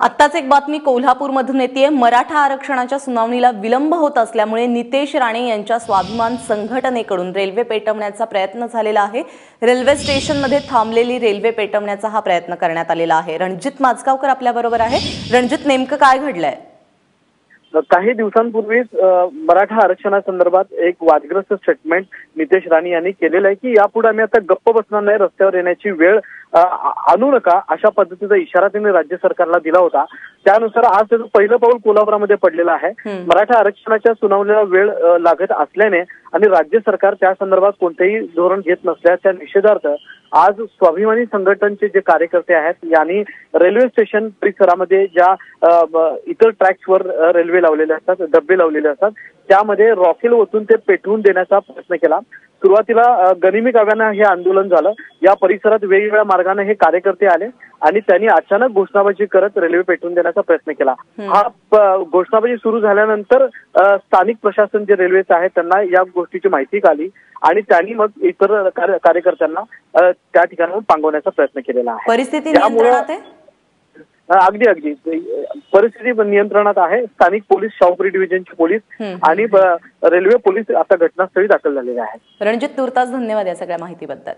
आत्ताच एक बातमी कोल्हापूरमधून येतेय। मराठा आरक्षणाच्या सुनावणीला विलंब होत असल्यामुळे नितेश राणे यांच्या स्वाभिमान संघटनेकडून रेल्वे पेटवण्याचा प्रयत्न झालेला आहे। रेल्वे स्टेशनमध्ये थांबलेली रेल्वे पेटवण्याचा हा प्रयत्न करण्यात आलेला आहे। रणजित माजगावकर आपल्या बरोबर आहे। रणजित, नेमकं काय घडलंय? काही दिवसांपूर्वीच मराठा आरक्षणासंदर्भात एक वादग्रस्त स्टेटमेंट नितेश राणे यांनी केलेलं आहे की यापुढे आम्ही आता गप्प बसणार नाही, रस्त्यावर येण्याची वेळ आणू नका, अशा पद्धतीचा इशारा त्यांनी राज्य सरकारला दिला होता। त्यानुसार आज त्याचं पहिलं पाऊल कोल्हापुरामध्ये पडलेलं आहे। मराठा आरक्षणाच्या सुनावणीला वेळ लागत असल्याने आणि राज्य सरकार त्या संदर्भात कोणतेही धोरण घेत नसल्याच्या निषेधार्थ आज स्वाभिमानी संघटनेचे जे कार्यकर्ते आहेत यांनी रेल्वे स्टेशन परिसरामध्ये ज्या इतर ट्रॅक्सवर रेल्वे लावलेले असतात, डब्बे लावलेले असतात, त्यामध्ये रॉकेल ओतून ते पेटवून देण्याचा प्रयत्न केला। सुरुवातीला गनिमी काव्यानं हे आंदोलन झालं। या परिसरात वेगवेगळ्या मार्गाने हे कार्यकर्ते आले आणि त्यांनी अचानक घोषणाबाजी करत रेल्वे पेटवून देण्याचा प्रयत्न केला। हा घोषणाबाजी सुरू झाल्यानंतर स्थानिक प्रशासन जे रेल्वेचं आहे त्यांना या गोष्टीची माहिती कळली आणि त्यांनी मग इतर कार्यकर्त्यांना त्या ठिकाणाहून पांगवण्याचा प्रयत्न केलेला आहे। परिस्थिती नियंत्रणात आहे? अगदी परिस्थिती नियंत्रणात आहे। स्थानिक पोलीस, शाहूपुरी डिव्हिजनचे पोलीस आणि रेल्वे पोलीस आता घटनास्थळी दाखल झालेले आहेत। रणजित, तुर्तास धन्यवाद या सगळ्या माहितीबद्दल।